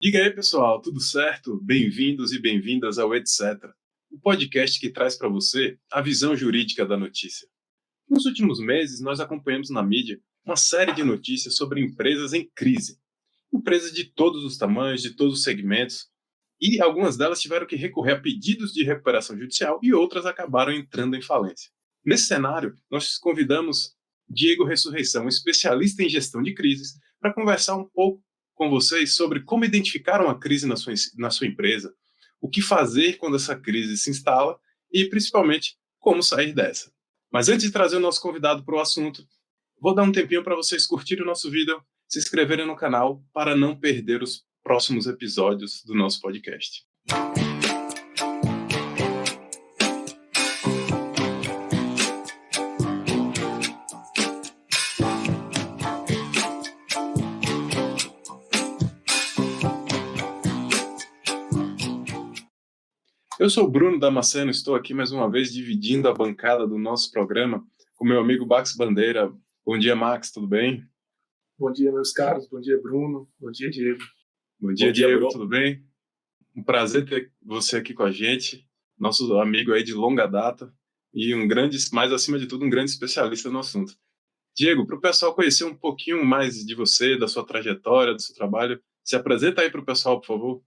Diga aí, pessoal, tudo certo? Bem-vindos e bem-vindas ao Etc., o podcast que traz para você a visão jurídica da notícia. Nos últimos meses, nós acompanhamos na mídia uma série de notícias sobre empresas em crise. Empresas de todos os tamanhos, de todos os segmentos, e algumas delas tiveram que recorrer a pedidos de recuperação judicial e outras acabaram entrando em falência. Nesse cenário, nós convidamos Diego Ressurreição, um especialista em gestão de crises, para conversar um pouco com vocês sobre como identificar uma crise na sua empresa, o que fazer quando essa crise se instala e, principalmente, como sair dessa. Mas antes de trazer o nosso convidado para o assunto, vou dar um tempinho para vocês curtirem o nosso vídeo, se inscreverem no canal para não perder os próximos episódios do nosso podcast. Eu sou o Bruno Damasceno, estou aqui mais uma vez dividindo a bancada do nosso programa com meu amigo Max Bandeira. Bom dia, Max, tudo bem? Bom dia, meus caros. Bom dia, Bruno. Bom dia, Diego. Bom dia, Diego, tudo bem? Um prazer ter você aqui com a gente, nosso amigo aí de longa data e mas acima de tudo, um grande especialista no assunto. Diego, para o pessoal conhecer um pouquinho mais de você, da sua trajetória, do seu trabalho, se apresenta aí para o pessoal, por favor.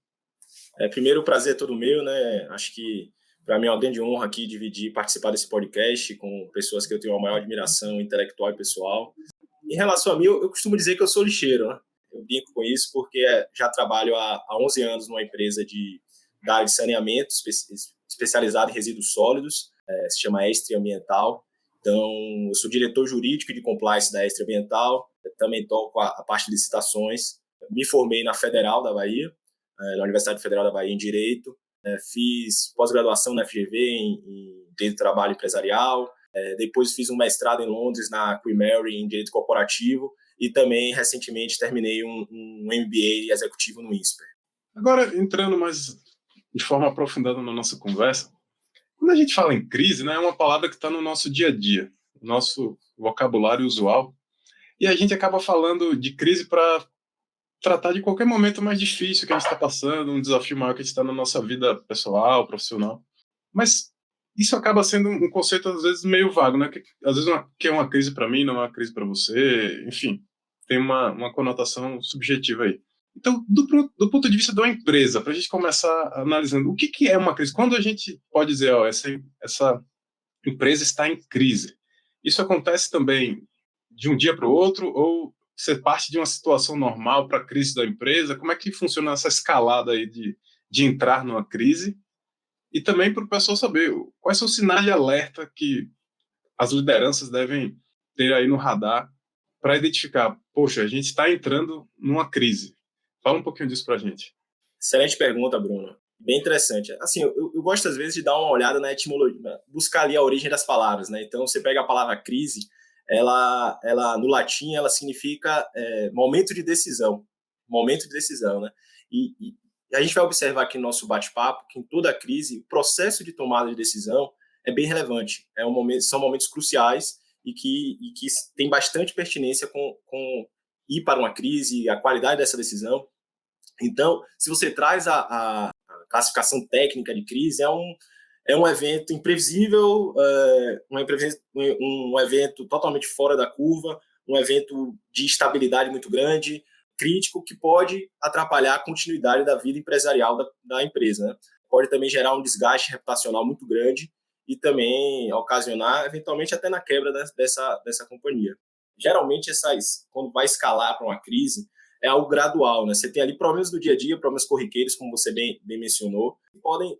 Primeiro, o prazer é todo meu, né? Acho que para mim é uma grande honra aqui dividir e participar desse podcast com pessoas que eu tenho uma maior admiração intelectual e pessoal. Em relação a mim, eu costumo dizer que eu sou lixeiro, né? Eu brinco com isso porque já trabalho há 11 anos numa empresa da área de saneamento especializada em resíduos sólidos, se chama Estre Ambiental. Então, eu sou diretor jurídico e de compliance da Estre Ambiental, também toco a parte de licitações. Me formei na Federal da Bahia, na Universidade Federal da Bahia em Direito, fiz pós-graduação na FGV em Direito do Trabalho Empresarial, depois fiz um mestrado em Londres na Queen Mary em Direito Corporativo e também recentemente terminei um MBA executivo no INSPER. Agora, entrando mais de forma aprofundada na nossa conversa, quando a gente fala em crise, né, é uma palavra que está no nosso dia a dia, no nosso vocabulário usual, e a gente acaba falando de crise para tratar de qualquer momento mais difícil que a gente está passando, um desafio maior que a gente está na nossa vida pessoal, profissional. Mas isso acaba sendo um conceito, às vezes, meio vago, né? Às vezes, que é uma crise para mim, não é uma crise para você. Enfim, tem uma conotação subjetiva aí. Então, do ponto de vista de uma empresa, para a gente começar analisando, o que é uma crise? Quando a gente pode dizer, essa empresa está em crise, isso acontece também de um dia para o outro ou ser parte de uma situação normal para a crise da empresa? Como é que funciona essa escalada aí de entrar numa crise? E também para o pessoal saber quais são os sinais de alerta que as lideranças devem ter aí no radar para identificar, poxa, a gente está entrando numa crise. Fala um pouquinho disso para a gente. Excelente pergunta, Bruno. Bem interessante. Assim, eu gosto às vezes de dar uma olhada na etimologia, buscar ali a origem das palavras, né? Então, você pega a palavra crise, ela no latim ela significa momento de decisão, né? E a gente vai observar aqui no nosso bate-papo que em toda crise o processo de tomada de decisão é bem relevante, são momentos cruciais e que tem bastante pertinência com ir para uma crise, a qualidade dessa decisão. Então, se você traz a classificação técnica de crise, é um evento imprevisível, um evento totalmente fora da curva, um evento de instabilidade muito grande, crítico, que pode atrapalhar a continuidade da vida empresarial da empresa, né? Pode também gerar um desgaste reputacional muito grande e também ocasionar, eventualmente, até na quebra dessa companhia. Geralmente, quando vai escalar para uma crise, é algo gradual, né? Você tem ali problemas do dia a dia, problemas corriqueiros, como você bem mencionou,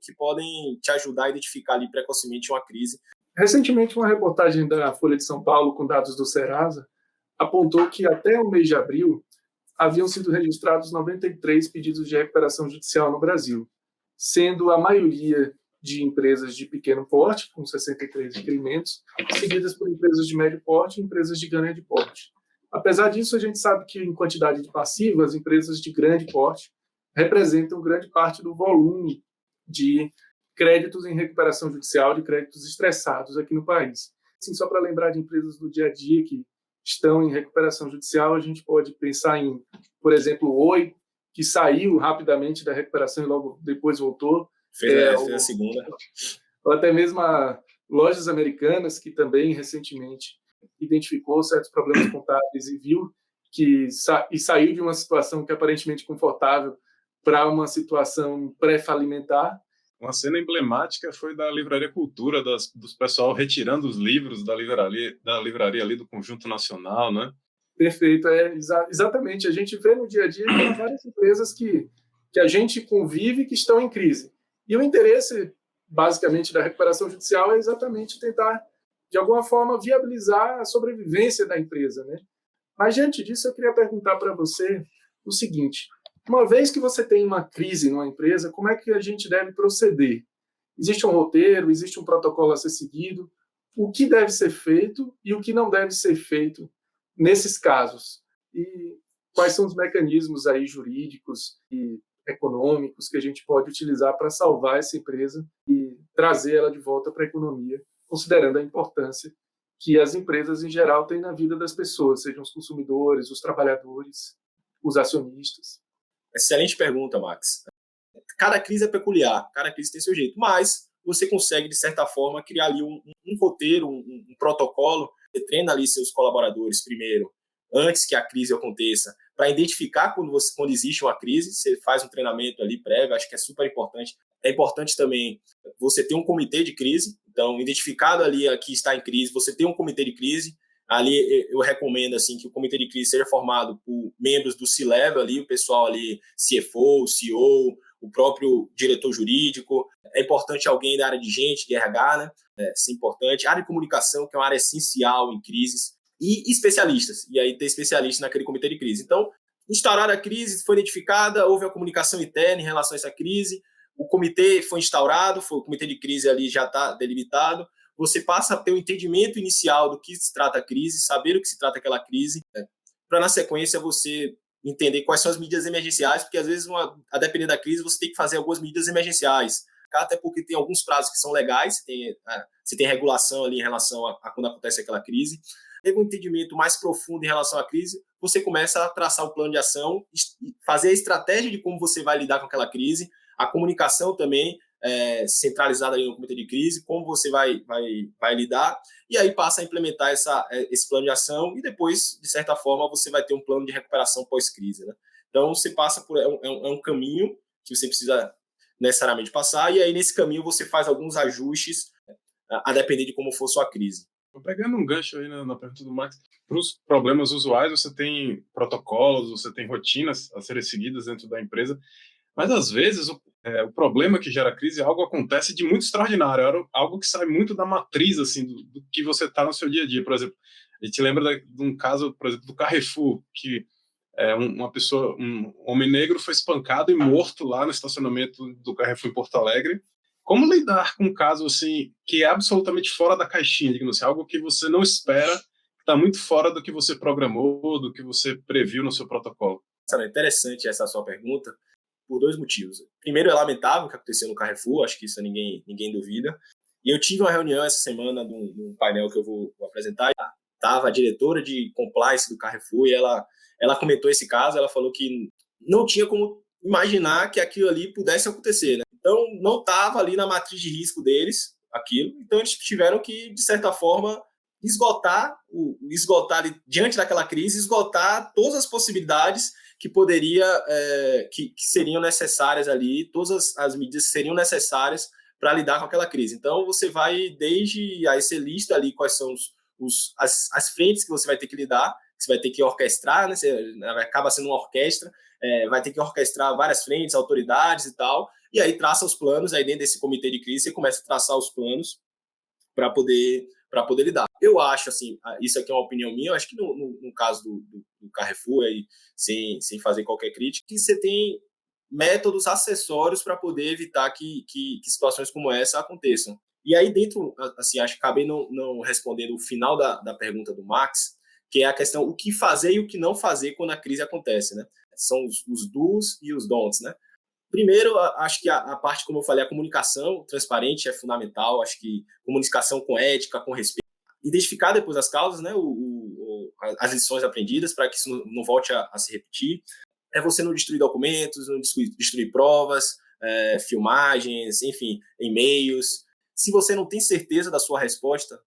que podem te ajudar a identificar ali precocemente uma crise. Recentemente, uma reportagem da Folha de São Paulo, com dados do Serasa, apontou que até o mês de abril haviam sido registrados 93 pedidos de recuperação judicial no Brasil, sendo a maioria de empresas de pequeno porte, com 63 requerimentos, seguidas por empresas de médio porte e empresas de grande porte. Apesar disso, a gente sabe que, em quantidade de passivos, as empresas de grande porte representam grande parte do volume de créditos em recuperação judicial, de créditos estressados aqui no país. Assim, só para lembrar de empresas do dia a dia que estão em recuperação judicial, a gente pode pensar em, por exemplo, o Oi, que saiu rapidamente da recuperação e logo depois voltou. Fez a segunda. Ou até mesmo a Lojas Americanas, que também recentemente identificou certos problemas contábeis e viu que saiu de uma situação que aparentemente confortável para uma situação pré-falimentar. Uma cena emblemática foi da Livraria Cultura, dos pessoal retirando os livros da livraria ali do Conjunto Nacional, né? Perfeito, exatamente. A gente vê no dia a dia que há várias empresas que a gente convive que estão em crise. E o interesse, basicamente, da recuperação judicial é exatamente tentar, de alguma forma, viabilizar a sobrevivência da empresa, né? Mas, diante disso, eu queria perguntar para você o seguinte: uma vez que você tem uma crise numa empresa, como é que a gente deve proceder? Existe um roteiro, existe um protocolo a ser seguido? O que deve ser feito e o que não deve ser feito nesses casos? E quais são os mecanismos aí jurídicos e econômicos que a gente pode utilizar para salvar essa empresa e trazer ela de volta para a economia, considerando a importância que as empresas, em geral, têm na vida das pessoas, sejam os consumidores, os trabalhadores, os acionistas? Excelente pergunta, Max. Cada crise é peculiar, cada crise tem seu jeito, mas você consegue, de certa forma, criar ali um roteiro, um protocolo. Você treina ali seus colaboradores primeiro, antes que a crise aconteça, para identificar quando existe uma crise. Você faz um treinamento ali prévio, acho que é super importante. É importante também você ter um comitê de crise. Então, identificado ali que está em crise, você tem um comitê de crise. Ali eu recomendo assim que o comitê de crise seja formado por membros do C-Level ali, o pessoal ali, CFO, CEO, o próprio diretor jurídico. É importante alguém da área de gente, de RH, né? Isso é importante. A área de comunicação, que é uma área essencial em crises, e especialistas. E aí ter especialistas naquele comitê de crise. Então, instaurada a crise, foi identificada, houve a comunicação interna em relação a essa crise, o comitê foi instaurado, o comitê de crise ali já está delimitado. Você passa a ter o entendimento inicial do que se trata a crise, saber o que se trata aquela crise, né? Para, na sequência, você entender quais são as medidas emergenciais, porque, às vezes, a depender da crise, você tem que fazer algumas medidas emergenciais, até porque tem alguns prazos que são legais, você tem regulação ali em relação a quando acontece aquela crise. Teve um entendimento mais profundo em relação à crise, você começa a traçar o plano de ação, fazer a estratégia de como você vai lidar com aquela crise, a comunicação também, centralizada ali no comitê de crise, como você vai lidar, e aí passa a implementar esse plano de ação, e depois, de certa forma, você vai ter um plano de recuperação pós-crise, né? Então, você passa por um caminho que você precisa necessariamente passar, e aí nesse caminho você faz alguns ajustes a depender de como for sua crise. Pegando um gancho aí na pergunta do Max, para os problemas usuais, você tem protocolos, você tem rotinas a serem seguidas dentro da empresa, mas às vezes o problema que gera crise é algo que acontece de muito extraordinário, algo que sai muito da matriz assim, do que você está no seu dia a dia. Por exemplo, a gente lembra de um caso, por exemplo, do Carrefour, que um homem negro foi espancado e morto lá no estacionamento do Carrefour em Porto Alegre. Como lidar com um caso assim que é absolutamente fora da caixinha, digamos assim, algo que você não espera, que está muito fora do que você programou, do que você previu no seu protocolo? É interessante essa sua pergunta por dois motivos. Primeiro, é lamentável o que aconteceu no Carrefour, acho que isso ninguém duvida. E eu tive uma reunião essa semana de um painel que eu vou apresentar. Estava a diretora de compliance do Carrefour e ela comentou esse caso. Ela falou que não tinha como imaginar que aquilo ali pudesse acontecer, né? Então, não estava ali na matriz de risco deles, aquilo. Então, eles tiveram que, de certa forma, esgotar ali, diante daquela crise, esgotar todas as possibilidades que que seriam necessárias ali, todas as medidas que seriam necessárias para lidar com aquela crise. Então, você vai aí você lista ali quais são as frentes que você vai ter que lidar, que você vai ter que orquestrar, né? Você acaba sendo uma orquestra, vai ter que orquestrar várias frentes, autoridades e tal, e aí traça os planos, aí dentro desse comitê de crise você começa a traçar os planos para poder lidar. Eu acho, assim, isso aqui é uma opinião minha, eu acho que no caso do Carrefour, aí, sem fazer qualquer crítica, que você tem métodos acessórios para poder evitar que situações como essa aconteçam. E aí dentro, assim, acho que acabei não respondendo o final da pergunta do Max, que é a questão o que fazer e o que não fazer quando a crise acontece, né? São os do's e os don'ts, né? Primeiro, acho que a parte, como eu falei, a comunicação transparente é fundamental. Acho que comunicação com ética, com respeito. Identificar depois as causas, né, as lições aprendidas, para que isso não volte a se repetir. é você não destruir documentos, não destruir provas, filmagens, enfim, e-mails. Se você não tem certeza da sua resposta,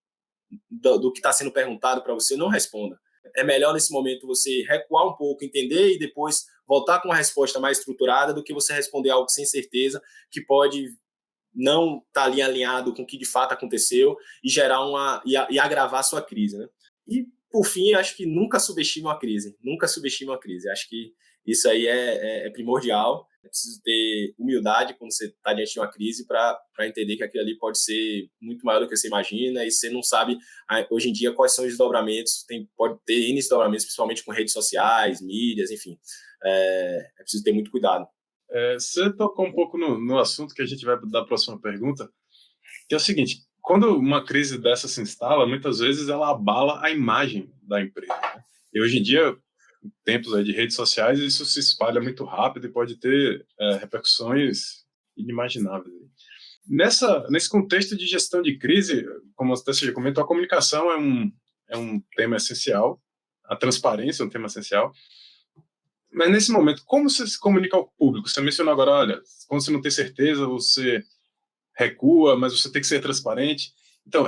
do que está sendo perguntado para você, não responda. É melhor nesse momento você recuar um pouco, entender e depois voltar com uma resposta mais estruturada do que você responder algo sem certeza, que pode não estar ali alinhado com o que de fato aconteceu e gerar e agravar a sua crise, né? E, por fim, acho que nunca subestime uma crise. Nunca subestime uma crise. Acho que isso aí é primordial. É preciso ter humildade quando você está diante de uma crise para entender que aquilo ali pode ser muito maior do que você imagina e você não sabe, hoje em dia, quais são os desdobramentos. Pode ter N desdobramentos, principalmente com redes sociais, mídias, enfim. É preciso ter muito cuidado. Você tocou um pouco no assunto que a gente vai da próxima pergunta, que é o seguinte: quando uma crise dessa se instala, muitas vezes ela abala a imagem da empresa, né? E hoje em dia, em tempos aí de redes sociais, isso se espalha muito rápido e pode ter repercussões inimagináveis. Nesse contexto de gestão de crise, como você já comentou, a comunicação é um tema essencial, a transparência é um tema essencial. Mas nesse momento, como você se comunica ao público? Você mencionou agora, olha, quando você não tem certeza, você recua, mas você tem que ser transparente. Então,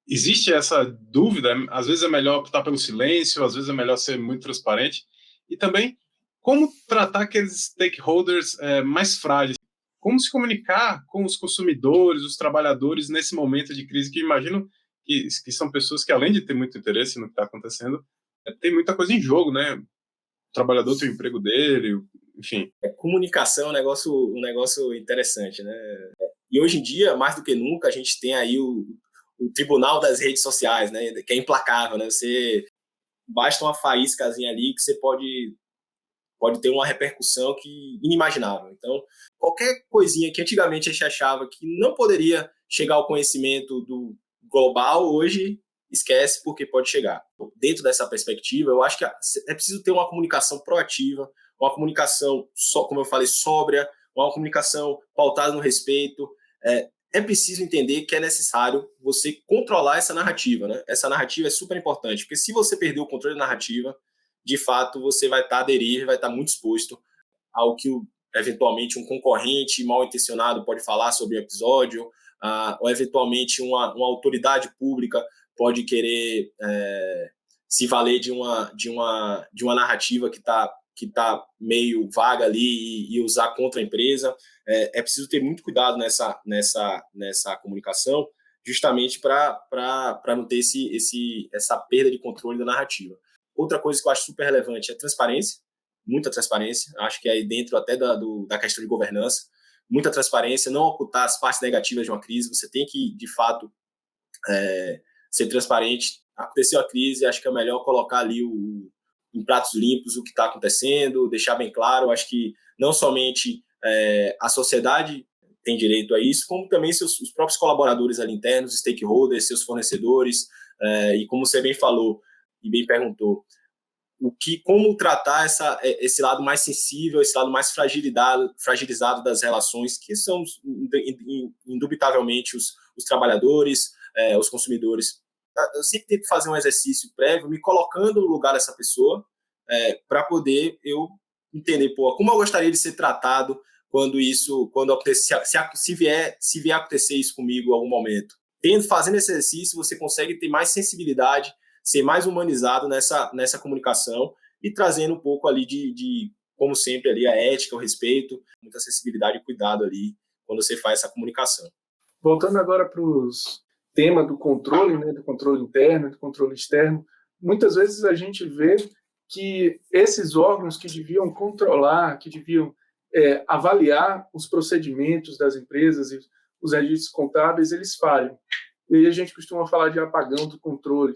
existe essa dúvida, às vezes é melhor optar pelo silêncio, às vezes é melhor ser muito transparente. E também, como tratar aqueles stakeholders mais frágeis? Como se comunicar com os consumidores, os trabalhadores nesse momento de crise, que imagino que são pessoas que, além de ter muito interesse no que está acontecendo, tem muita coisa em jogo, né? O trabalhador tem o emprego dele, enfim. Comunicação é um negócio interessante, né? E hoje em dia, mais do que nunca, a gente tem aí o tribunal das redes sociais, né? Que é implacável, né? Basta uma faíscazinha ali que você pode ter uma repercussão inimaginável. Então, qualquer coisinha que antigamente a gente achava que não poderia chegar ao conhecimento do global, hoje esquece, porque pode chegar. Dentro dessa perspectiva, eu acho que é preciso ter uma comunicação proativa, uma comunicação, como eu falei, sóbria, uma comunicação pautada no respeito. É preciso entender que é necessário você controlar essa narrativa, né? Essa narrativa é super importante, porque se você perder o controle da narrativa, de fato, você vai estar à deriva, vai estar muito exposto ao que, eventualmente, um concorrente mal intencionado pode falar sobre o episódio, ou, eventualmente, uma autoridade pública pode querer se valer de uma narrativa que está meio vaga ali e usar contra a empresa. É preciso ter muito cuidado nessa comunicação, justamente para não ter essa perda de controle da narrativa. Outra coisa que eu acho super relevante é transparência, muita transparência. Acho que aí dentro até da questão de governança, muita transparência, não ocultar as partes negativas de uma crise. Você tem que, de fato, ser transparente. Aconteceu a crise, acho que é melhor colocar ali em pratos limpos o que está acontecendo, deixar bem claro. Acho que não somente a sociedade tem direito a isso, como também os próprios colaboradores ali internos, stakeholders, seus fornecedores, e como você bem falou e bem perguntou, como tratar esse lado mais sensível, esse lado mais fragilizado das relações, que são indubitavelmente os trabalhadores, os consumidores. Eu sempre tento fazer um exercício prévio, me colocando no lugar dessa pessoa, para poder eu entender, como eu gostaria de ser tratado quando acontecer, se vier acontecer isso comigo em algum momento. Fazendo esse exercício, você consegue ter mais sensibilidade, ser mais humanizado nessa comunicação e trazendo um pouco ali de, como sempre, ali a ética, o respeito, muita sensibilidade e cuidado ali quando você faz essa comunicação. Voltando agora para os temas do controle, né, do controle interno, do controle externo, muitas vezes a gente vê que esses órgãos que deviam controlar, que deviam avaliar os procedimentos das empresas e os registros contábeis, eles falham. E aí a gente costuma falar de apagão do controle.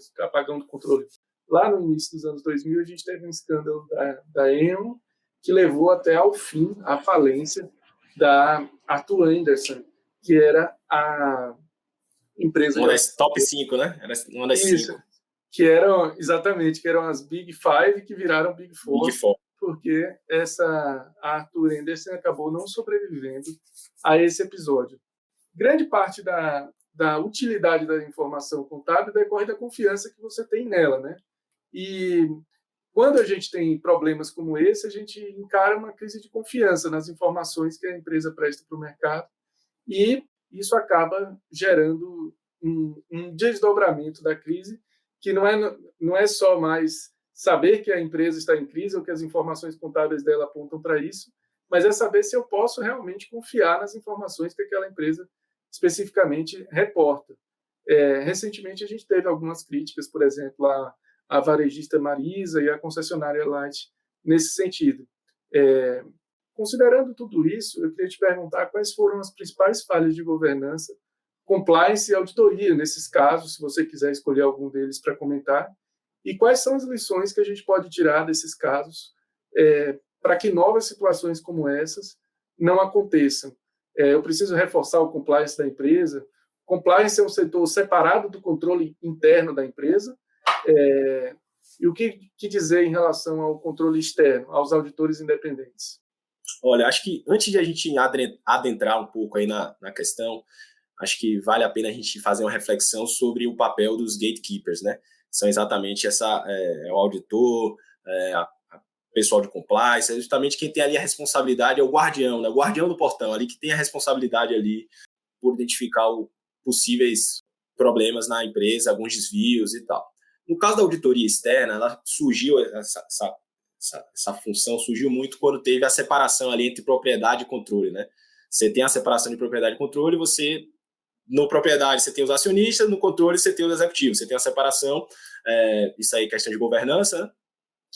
Lá no início dos anos 2000, a gente teve um escândalo da Enron que levou até ao fim, à falência da Arthur Andersen, que era a empresa... Uma das top 5, né? Era uma das 5. Que eram as Big Five que viraram Big Four. Porque a Arthur Andersen acabou não sobrevivendo a esse episódio. Grande parte da utilidade da informação contábil decorre da confiança que você tem nela, né? E Quando a gente tem problemas como esse, a gente encara uma crise de confiança nas informações que a empresa presta para o mercado, e isso acaba gerando um desdobramento da crise, que não é só mais saber que a empresa está em crise ou que as informações contábeis dela apontam para isso, mas é saber se eu posso realmente confiar nas informações que aquela empresa especificamente reporta. Recentemente, a gente teve algumas críticas, por exemplo, a varejista Marisa e a concessionária Light nesse sentido. Considerando tudo isso, eu queria te perguntar quais foram as principais falhas de governança, compliance e auditoria nesses casos, se você quiser escolher algum deles para comentar, e quais são as lições que a gente pode tirar desses casos para que novas situações como essas não aconteçam. Eu preciso reforçar o compliance da empresa. Compliance é um setor separado do controle interno da empresa. E o que dizer em relação ao controle externo, aos auditores independentes? Olha, acho que antes de a gente adentrar um pouco aí na questão, acho que vale a pena a gente fazer uma reflexão sobre o papel dos gatekeepers, né? São exatamente o auditor, o pessoal de compliance, justamente quem tem ali a responsabilidade é o guardião, né? O guardião do portão ali, que tem a responsabilidade ali por identificar possíveis problemas na empresa, alguns desvios e tal. No caso da auditoria externa, ela surgiu, essa função surgiu muito quando teve a separação ali entre propriedade e controle, né? Você tem a separação de propriedade e controle, no propriedade você tem os acionistas, no controle você tem os executivos, você tem a separação, isso aí é questão de governança, né?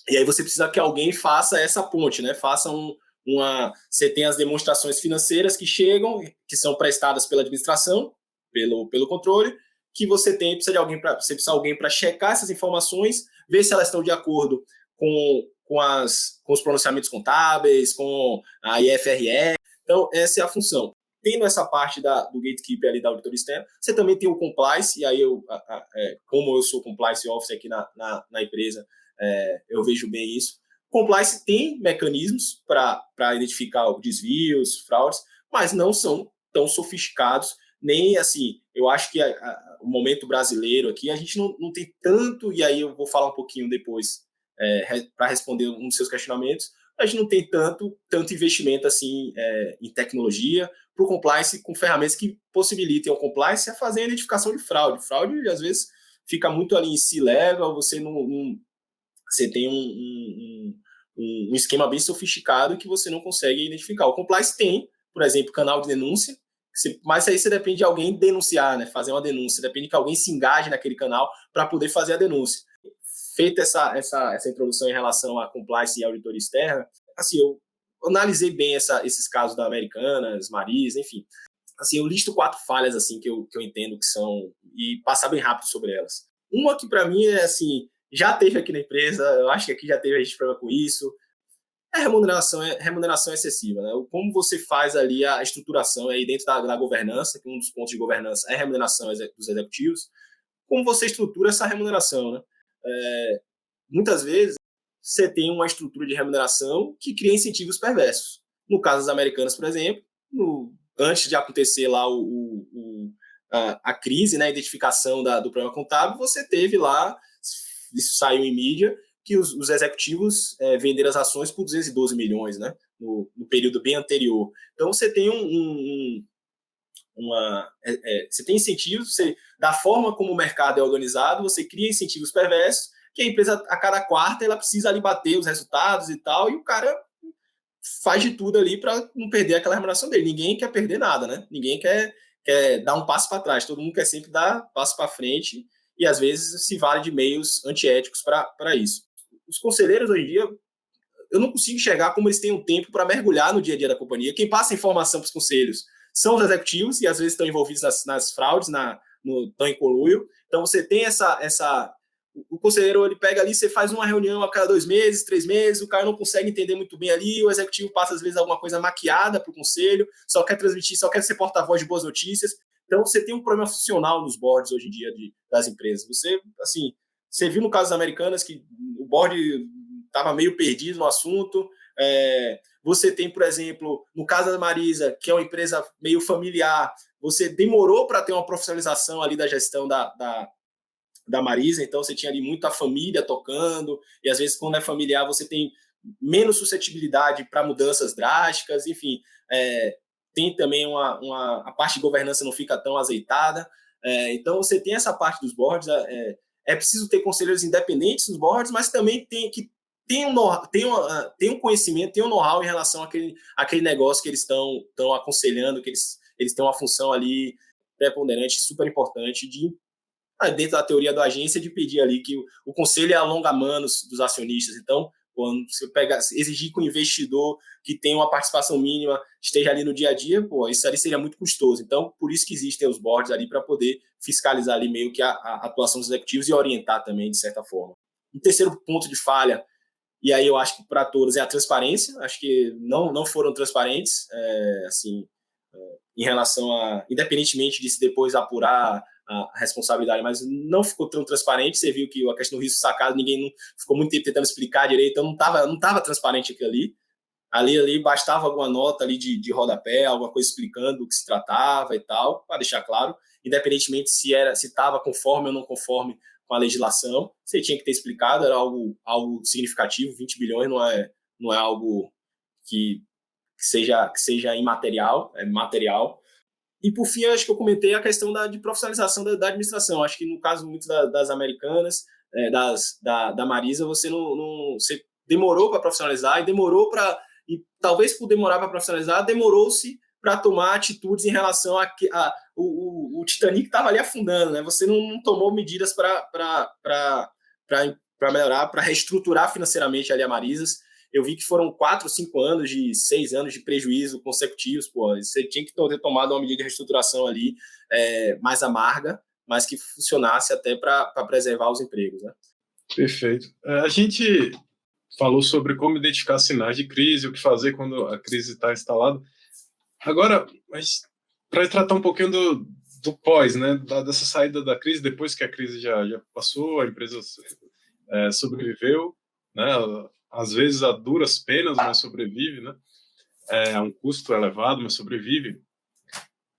E aí você precisa que alguém faça essa ponte, né? Você tem as demonstrações financeiras que chegam, que são prestadas pela administração, pelo controle, que você precisa de alguém para checar essas informações, ver se elas estão de acordo com os pronunciamentos contábeis, com a IFRS. Então, essa é a função. Tendo essa parte do gatekeeper ali da auditoria externa, você também tem o compliance, e aí como eu sou compliance officer aqui na empresa, eu vejo bem isso. Compliance tem mecanismos para identificar desvios, fraudes, mas não são tão sofisticados, nem assim, eu acho que o momento brasileiro aqui, a gente não tem tanto, e aí eu vou falar um pouquinho depois para responder um dos seus questionamentos, a gente não tem tanto investimento assim em tecnologia para o compliance com ferramentas que possibilitem o compliance a fazer a identificação de fraude. Fraude, às vezes, fica muito ali em C-level, você tem um esquema bem sofisticado que você não consegue identificar. O compliance tem, por exemplo, canal de denúncia, mas aí você depende de alguém denunciar, né? Fazer uma denúncia, depende que alguém se engaje naquele canal para poder fazer a denúncia. Feita essa introdução em relação a compliance e auditoria externa, assim, eu analisei bem esses casos da Americanas, Marisa, enfim. Assim, eu listo 4 falhas assim que eu entendo que são, e passar bem rápido sobre elas. Uma que para mim é assim, já teve aqui na empresa, eu acho que aqui já teve a gente problema com isso, remuneração excessiva, né? Como você faz ali a estruturação aí dentro da governança, que um dos pontos de governança é a remuneração dos executivos, como você estrutura essa remuneração, né? Muitas vezes você tem uma estrutura de remuneração que cria incentivos perversos. No caso das Americanas, por exemplo, antes de acontecer lá a crise, né, a identificação do problema contábil, você teve lá, isso saiu em mídia, que os executivos venderam as ações por 212 milhões, né, no período bem anterior. Então, você tem você tem incentivos, da forma como o mercado é organizado, você cria incentivos perversos, que a empresa, a cada quarta, ela precisa ali bater os resultados e tal, e o cara faz de tudo ali para não perder aquela remuneração dele. Ninguém quer perder nada, né? Ninguém quer dar um passo para trás, todo mundo quer sempre dar passo para frente, e às vezes se vale de meios antiéticos para isso. Os conselheiros, hoje em dia, eu não consigo enxergar como eles têm um tempo para mergulhar no dia a dia da companhia. Quem passa informação para os conselhos são os executivos, e às vezes estão envolvidos nas fraudes, estão em conluio. Então, você tem o conselheiro, ele pega ali, você faz uma reunião a cada 2 meses, 3 meses, o cara não consegue entender muito bem ali, o executivo passa, às vezes, alguma coisa maquiada para o conselho, só quer transmitir, só quer ser porta-voz de boas notícias. Então, você tem um problema funcional nos boards, hoje em dia, das empresas. Você viu no caso das Americanas que o board estava meio perdido no assunto. Você tem, por exemplo, no caso da Marisa, que é uma empresa meio familiar, você demorou para ter uma profissionalização ali da gestão da Marisa, então você tinha ali muita família tocando, e às vezes quando é familiar você tem menos suscetibilidade para mudanças drásticas, enfim, tem também a parte de governança não fica tão azeitada, então você tem essa parte dos boards, é preciso ter conselheiros independentes nos boards, mas também tem um conhecimento, tem um know-how em relação àquele negócio que eles estão aconselhando, que eles têm uma função ali preponderante, super importante, dentro da teoria da agência, de pedir ali que o conselho é alonga-manos dos acionistas. Então, quando você exigir que o investidor que tem uma participação mínima esteja ali no dia a dia, isso ali seria muito custoso. Então, por isso que existem os boards ali para poder fiscalizar ali meio que a atuação dos executivos e orientar também, de certa forma. Um terceiro ponto de falha, e aí eu acho que para todos, é a transparência. Acho que não foram transparentes, em relação independentemente de se depois apurar a responsabilidade, mas não ficou tão transparente. Você viu que a questão do risco sacado, ninguém não ficou muito tempo tentando explicar direito, então não estava transparente aquilo ali. Ali bastava alguma nota ali de rodapé, alguma coisa explicando do que se tratava e tal, para deixar claro, independentemente se estava conforme ou não conforme com a legislação, você tinha que ter explicado, era algo significativo. 20 bilhões não é algo que seja imaterial, é material. E, por fim, acho que eu comentei a questão de profissionalização da administração. Acho que no caso muito das americanas, da Marisa, você você demorou para profissionalizar e talvez por demorar para profissionalizar, demorou-se para tomar atitudes em relação o Titanic estava ali afundando, né? Você não tomou medidas para melhorar, para reestruturar financeiramente ali a Marisas. Eu vi que foram 4, 5 anos, 6 anos de prejuízo consecutivos. Você tinha que ter tomado uma medida de reestruturação ali mais amarga, mas que funcionasse até para preservar os empregos, né? Perfeito. A gente falou sobre como identificar sinais de crise, o que fazer quando a crise está instalada. Agora, mas para tratar um pouquinho do pós, né, dessa saída da crise, depois que a crise já passou, a empresa sobreviveu, né, às vezes a duras penas, mas sobrevive, né, a um custo elevado, mas sobrevive.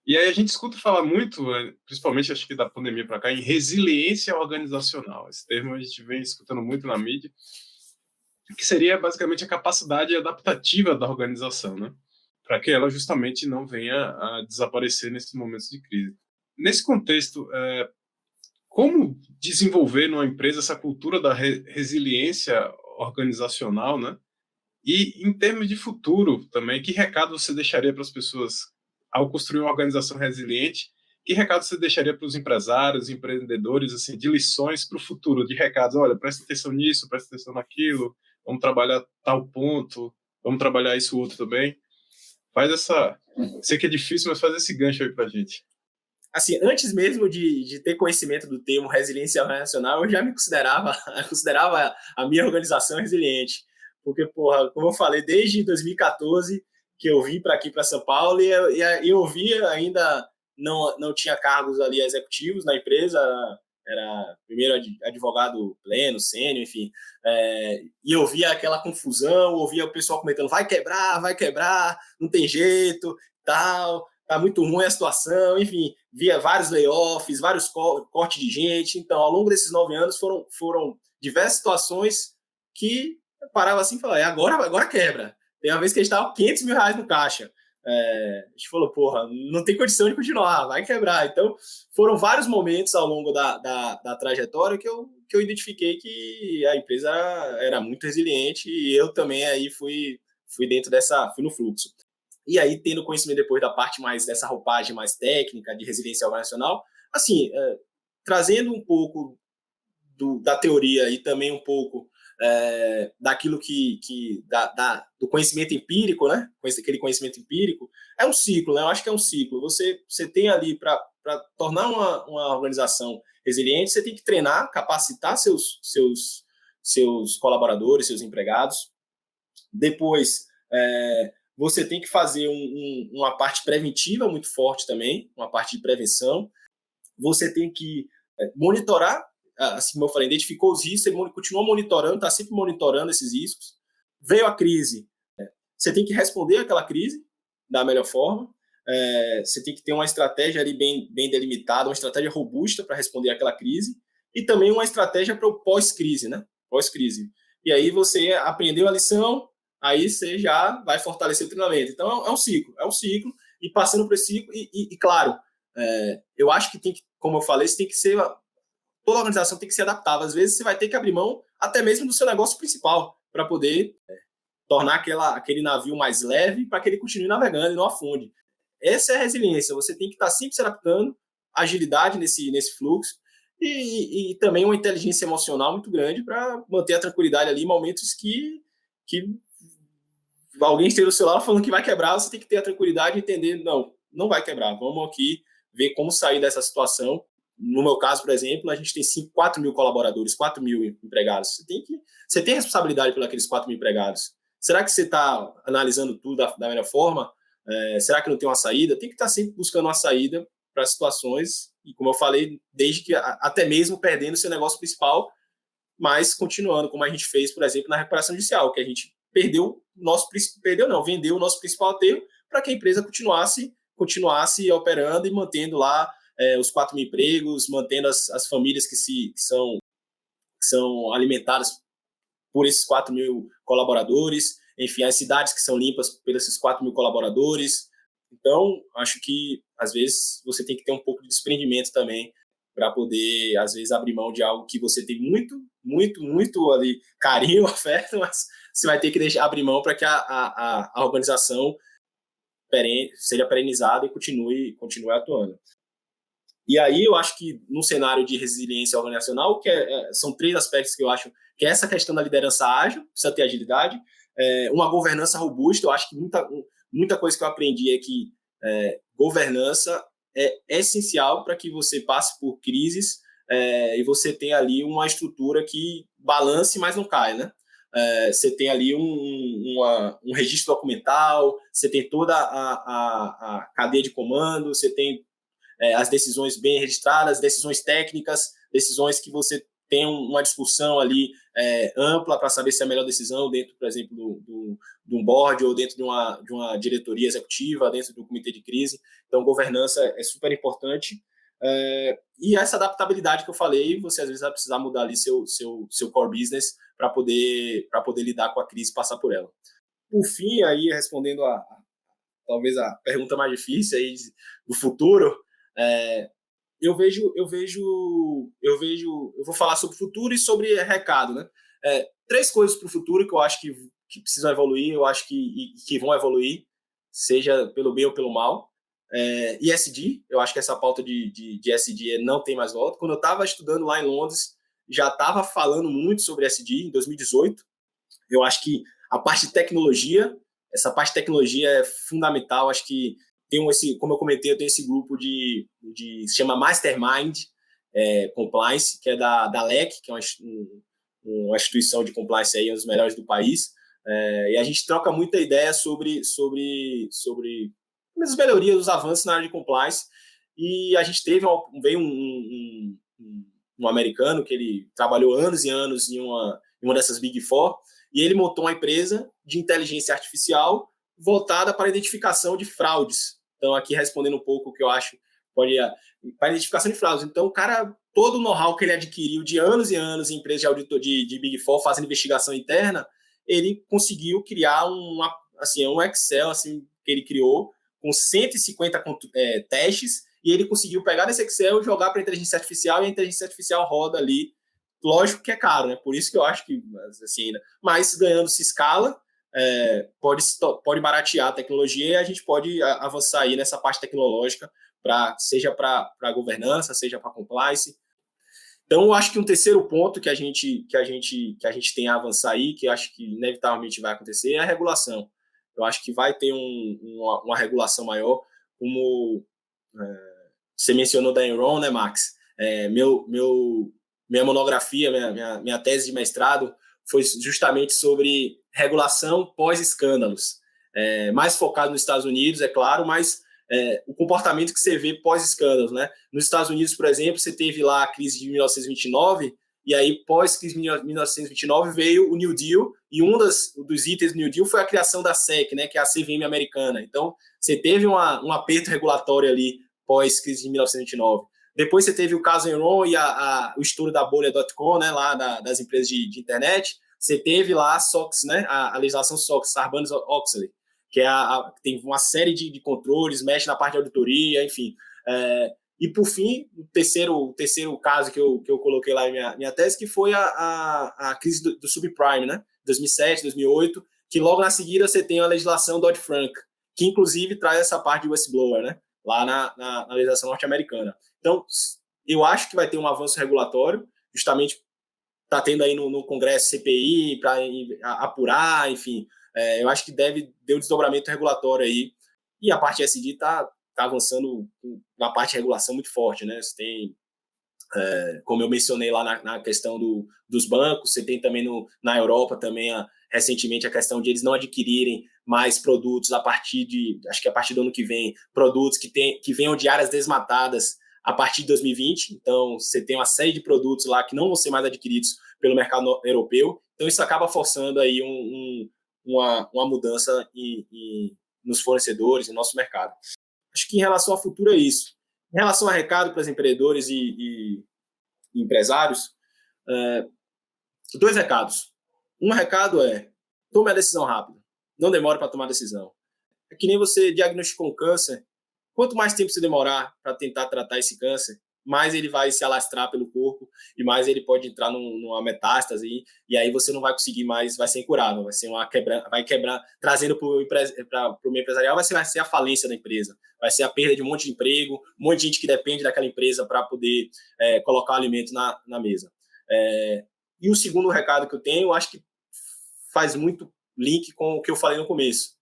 E aí a gente escuta falar muito, principalmente acho que da pandemia para cá, em resiliência organizacional. Esse termo a gente vem escutando muito na mídia, que seria basicamente a capacidade adaptativa da organização, né? Para que ela justamente não venha a desaparecer nesses momentos de crise. Nesse contexto, como desenvolver numa empresa essa cultura da resiliência organizacional, né? E em termos de futuro também, que recado você deixaria para as pessoas ao construir uma organização resiliente? Que recado você deixaria para os empresários, empreendedores, assim, de lições para o futuro, de recados? Olha, presta atenção nisso, presta atenção naquilo, vamos trabalhar tal ponto, vamos trabalhar isso outro também. Faz sei que é difícil, mas faz esse gancho aí pra gente. Assim, antes mesmo de ter conhecimento do termo resiliência organizacional, eu já me considerava a minha organização resiliente. Porque, como eu falei, desde 2014 que eu vim para aqui, para São Paulo, e eu via ainda, não tinha cargos ali executivos na empresa, era primeiro advogado pleno, sênior, enfim, e eu via aquela confusão, ouvia o pessoal comentando, vai quebrar, não tem jeito, tal, tá muito ruim a situação, enfim, via vários layoffs, vários cortes de gente. Então, ao longo desses 9 anos, foram diversas situações que eu parava assim e falava, agora quebra. Tem uma vez que a gente estava R$500 mil no caixa. A gente falou, não tem condição de continuar, vai quebrar. Então, foram vários momentos ao longo da trajetória que eu identifiquei que a empresa era muito resiliente, e eu também aí fui no fluxo. E aí, tendo conhecimento depois da parte mais dessa roupagem mais técnica, de resiliência organizacional, assim, trazendo um pouco da teoria e também um pouco daquilo do conhecimento empírico, né? Aquele conhecimento empírico, é um ciclo, né? Eu acho que é um ciclo. Você tem ali, para tornar uma organização resiliente, você tem que treinar, capacitar seus colaboradores, seus empregados. Depois, você tem que fazer uma parte preventiva muito forte também, uma parte de prevenção. Você tem que monitorar, assim como eu falei, identificou os riscos, você continua monitorando, está sempre monitorando esses riscos. Veio a crise, você tem que responder àquela crise da melhor forma. Você tem que ter uma estratégia ali bem delimitada, uma estratégia robusta para responder àquela crise. e também uma estratégia para o pós-crise, né? Pós-crise. E aí você aprendeu a lição, aí você já vai fortalecer o treinamento. Então, é um ciclo, e passando por esse ciclo, claro, eu acho que tem que, como eu falei, você tem que ser, toda organização tem que ser adaptável. Às vezes você vai ter que abrir mão até mesmo do seu negócio principal, para poder tornar aquele navio mais leve, para que ele continue navegando e não afunde. Essa é a resiliência, você tem que estar sempre se adaptando, agilidade nesse fluxo, e também uma inteligência emocional muito grande para manter a tranquilidade ali em momentos que alguém esteja no celular falando que vai quebrar, você tem que ter a tranquilidade e entender, não vai quebrar, vamos aqui ver como sair dessa situação. No meu caso, por exemplo, a gente tem 4 mil colaboradores, 4 mil empregados. Você tem responsabilidade por aqueles 4 mil empregados. Será que você está analisando tudo da melhor forma? Será que não tem uma saída? Tem que estar sempre buscando uma saída para situações, e como eu falei, desde que até mesmo perdendo seu negócio principal, mas continuando, como a gente fez, por exemplo, na recuperação judicial, que a gente vendeu o nosso principal aterro para que a empresa continuasse operando e mantendo lá os 4 mil empregos, mantendo as famílias que são alimentadas por esses 4 mil colaboradores, enfim, as cidades que são limpas por esses 4 mil colaboradores. Então, acho que, às vezes, você tem que ter um pouco de desprendimento também para poder, às vezes, abrir mão de algo que você tem muito, muito, muito ali carinho, afeto, mas você vai ter que abrir mão para que a organização seja perenizada e continue atuando. E aí eu acho que no cenário de resiliência organizacional, são 3 aspectos que eu acho que é essa questão da liderança ágil, precisa ter agilidade, uma governança robusta. Eu acho que muita coisa que eu aprendi é que governança é essencial para que você passe por crises e você tenha ali uma estrutura que balance, mas não caia, né? Você tem ali um registro documental, você tem toda a cadeia de comando, você tem as decisões bem registradas, decisões técnicas, decisões que você tem uma discussão ali ampla para saber se é a melhor decisão dentro, por exemplo, de um board ou dentro de uma diretoria executiva, dentro do comitê de crise. Então, governança é super importante. E essa adaptabilidade que eu falei, você às vezes vai precisar mudar ali seu core business para poder lidar com a crise e passar por ela. Por fim, aí respondendo talvez a pergunta mais difícil aí do futuro, eu vou falar sobre o futuro e sobre recado, né? 3 coisas para o futuro que eu acho que precisam evoluir, eu acho que vão evoluir, seja pelo bem ou pelo mal. ESG, eu acho que essa pauta de ESG não tem mais volta. Quando eu estava estudando lá em Londres, já estava falando muito sobre ESG em 2018. Eu acho que a parte de tecnologia, essa parte de tecnologia é fundamental. Acho que como eu comentei, eu tenho esse grupo se chama Mastermind Compliance, que é da LEC, que é uma instituição de compliance aí, uma das melhores do país, e a gente troca muita ideia sobre as melhorias, os avanços na área de compliance. E a gente veio um americano que ele trabalhou anos e anos em uma dessas Big Four, e ele montou uma empresa de inteligência artificial voltada para a identificação de fraudes. Então, aqui respondendo um pouco o que eu acho, para a identificação de fraudes. Então, o cara, todo o know-how que ele adquiriu de anos e anos em empresas de auditor de Big Four, fazendo investigação interna, ele conseguiu criar um Excel que ele criou com 150 testes, e ele conseguiu pegar nesse Excel, jogar para a inteligência artificial, e a inteligência artificial roda ali. Lógico que é caro, né? Por isso que eu acho que, assim, mas ganhando-se escala, pode baratear a tecnologia, e a gente pode avançar aí nessa parte tecnológica, seja para governança, seja para compliance. Então, eu acho que um terceiro ponto que a gente tem a avançar aí, que eu acho que inevitavelmente vai acontecer, é a regulação. Eu acho que vai ter uma regulação maior, como você mencionou da Enron, né, Max? Minha monografia, minha tese de mestrado foi justamente sobre regulação pós-escândalos. Mais focado nos Estados Unidos, é claro, mas o comportamento que você vê pós-escândalos, né? Nos Estados Unidos, por exemplo, você teve lá a crise de 1929, e aí, pós-crise de 1929, veio o New Deal, e um dos itens do New Deal foi a criação da SEC, né, que é a CVM americana. Então, você teve um aperto regulatório ali pós-crise de 1929. Depois você teve o caso Enron e o estouro da bolha.com, né, lá das empresas de internet. Você teve lá a SOX, né, a legislação SOX, Sarbanes-Oxley, que tem uma série de controles, mexe na parte de auditoria, enfim. E, por fim, o terceiro caso que eu coloquei lá em minha tese, que foi a crise do subprime, né, 2007, 2008, que logo na seguida você tem a legislação Dodd-Frank, que inclusive traz essa parte de whistleblower, né, lá na legislação norte-americana. Então, eu acho que vai ter um avanço regulatório, justamente está tendo aí no Congresso CPI para apurar, enfim. Eu acho que deve ter um desdobramento regulatório aí. E a parte ESG está avançando na parte de regulação muito forte, né? Você tem, como eu mencionei lá na questão dos bancos, você tem também na Europa também recentemente a questão de eles não adquirirem mais produtos acho que a partir do ano que vem, produtos que venham de áreas desmatadas a partir de 2020. Então, você tem uma série de produtos lá que não vão ser mais adquiridos pelo mercado europeu. Então, isso acaba forçando aí uma mudança nos fornecedores, no nosso mercado. Acho que em relação ao futuro é isso. Em relação a recado para os empreendedores e empresários, 2 recados. Um recado é: tome a decisão rápida. Não demore para tomar a decisão. É que nem você diagnosticou um câncer. Quanto mais tempo você demorar para tentar tratar esse câncer, mais ele vai se alastrar pelo corpo e mais ele pode entrar numa metástase, e aí você não vai conseguir mais, vai ser incurável, vai quebrar, trazendo para o meio empresarial, vai ser a falência da empresa, vai ser a perda de um monte de emprego, um monte de gente que depende daquela empresa para poder colocar o alimento na mesa. E o segundo recado que eu tenho, eu acho que faz muito link com o que eu falei no começo.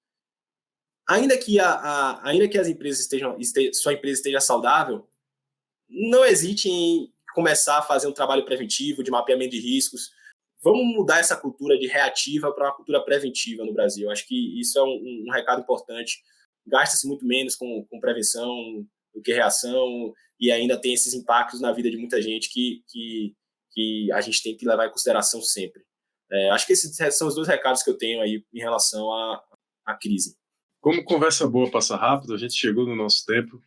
Ainda que as empresas sua empresa esteja saudável, não hesite em começar a fazer um trabalho preventivo, de mapeamento de riscos. Vamos mudar essa cultura de reativa para uma cultura preventiva no Brasil. Acho que isso é um recado importante. Gasta-se muito menos com prevenção do que reação, e ainda tem esses impactos na vida de muita gente que a gente tem que levar em consideração sempre. Acho que esses são os 2 recados que eu tenho aí em relação à crise. Como conversa boa passa rápido, a gente chegou no nosso tempo.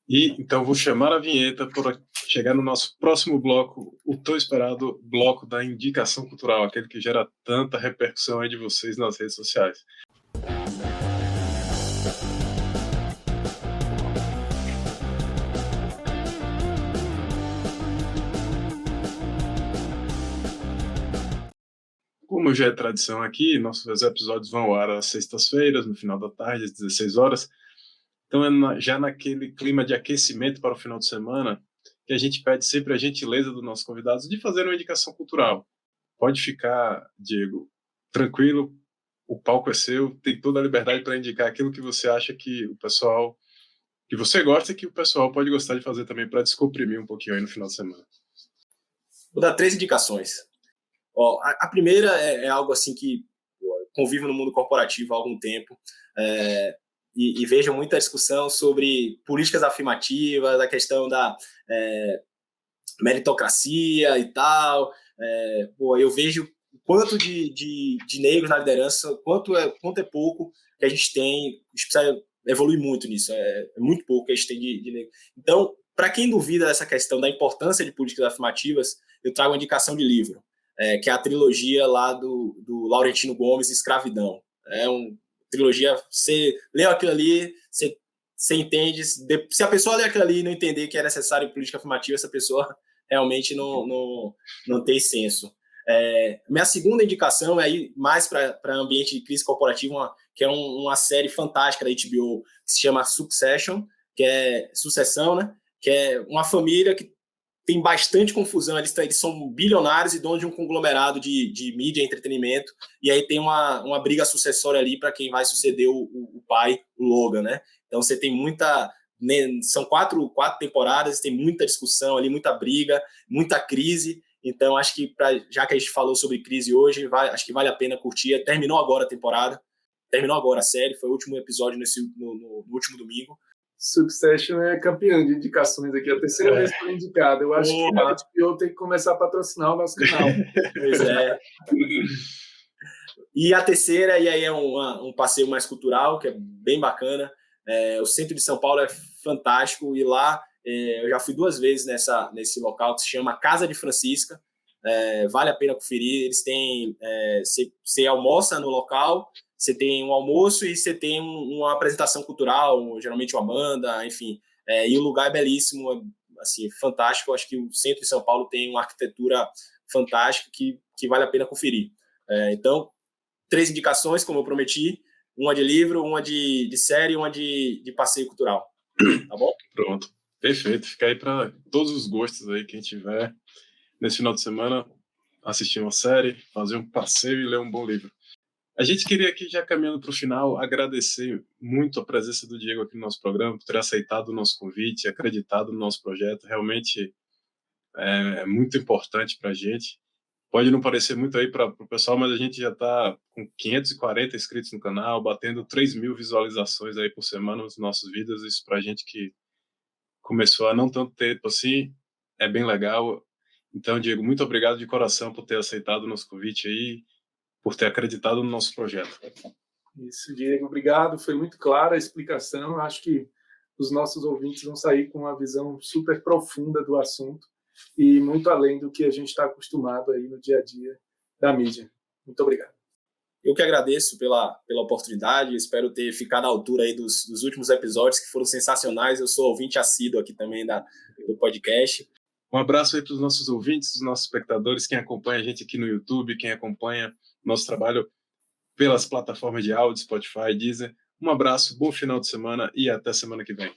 E então vou chamar a vinheta para chegar no nosso próximo bloco, o tão esperado bloco da indicação cultural, aquele que gera tanta repercussão aí de vocês nas redes sociais. Como já é tradição aqui, nossos episódios vão ao ar às sextas-feiras, no final da tarde, às 16 horas. Então, já naquele clima de aquecimento para o final de semana, que a gente pede sempre a gentileza dos nossos convidados de fazer uma indicação cultural. Pode ficar, Diego, tranquilo, o palco é seu, tem toda a liberdade para indicar aquilo que você acha que que você gosta e que o pessoal pode gostar de fazer também para descomprimir um pouquinho aí no final de semana. Vou dar 3 indicações. A primeira é algo assim que eu convivo no mundo corporativo há algum tempo, e vejo muita discussão sobre políticas afirmativas, a questão da meritocracia e tal. Eu vejo o quanto de negros na liderança, quanto é pouco que a gente tem. A gente precisa evoluir muito nisso, é muito pouco que a gente tem de negro. Então, para quem duvida dessa questão da importância de políticas afirmativas, eu trago uma indicação de livro, que é a trilogia lá do Laurentino Gomes, Escravidão. É uma trilogia, você leu aquilo ali, você entende. Se a pessoa ler aquilo ali e não entender que é necessário política afirmativa, essa pessoa realmente não tem senso. Minha segunda indicação é ir mais para ambiente de crise corporativa, que é uma série fantástica da HBO, que se chama Succession, que é Sucessão, né? Que é uma família que tem bastante confusão. Eles são bilionários e donos de um conglomerado de mídia e entretenimento, e aí tem uma briga sucessória ali para quem vai suceder o pai, o Logan, né? Então você tem muita... São quatro temporadas, tem muita discussão ali, muita briga, muita crise. Então acho que, já que a gente falou sobre crise hoje, acho que vale a pena curtir. Terminou agora a temporada, terminou agora a série, foi o último episódio no último domingo. Succession é campeão de indicações aqui, a terceira vez que foi indicado. Eu acho que a HBO tem que começar a patrocinar o nosso canal. Pois é. E a terceira, e aí é um passeio mais cultural, que é bem bacana. O centro de São Paulo é fantástico, e lá Eu já fui 2 vezes nesse local que se chama Casa de Francisca. Vale a pena conferir. Eles têm... Você almoça no local, você tem um almoço e você tem uma apresentação cultural, geralmente uma banda, enfim. E o lugar é belíssimo, assim, fantástico. Eu acho que o centro de São Paulo tem uma arquitetura fantástica que vale a pena conferir. Então, 3 indicações, como eu prometi: uma de livro, uma de série e uma de passeio cultural. Tá bom? Pronto. Perfeito. Fica aí para todos os gostos aí, quem tiver nesse final de semana, assistir uma série, fazer um passeio e ler um bom livro. A gente queria aqui, já caminhando para o final, agradecer muito a presença do Diego aqui no nosso programa, por ter aceitado o nosso convite, acreditado no nosso projeto. Realmente é muito importante para a gente. Pode não parecer muito aí para o pessoal, mas a gente já está com 540 inscritos no canal, batendo 3.000 visualizações aí por semana nos nossos vídeos. Isso para a gente que começou há não tanto tempo assim, é bem legal. Então, Diego, muito obrigado de coração por ter aceitado o nosso convite aí, por ter acreditado no nosso projeto. Isso, Diego, obrigado. Foi muito clara a explicação. Acho que os nossos ouvintes vão sair com uma visão super profunda do assunto e muito além do que a gente está acostumado aí no dia a dia da mídia. Muito obrigado. Eu que agradeço pela oportunidade, espero ter ficado à altura aí dos últimos episódios, que foram sensacionais. Eu sou ouvinte assíduo aqui também do podcast. Um abraço aí para os nossos ouvintes, os nossos espectadores, quem acompanha a gente aqui no YouTube, quem acompanha nosso trabalho pelas plataformas de áudio, Spotify, Deezer. Um abraço, bom final de semana e até semana que vem.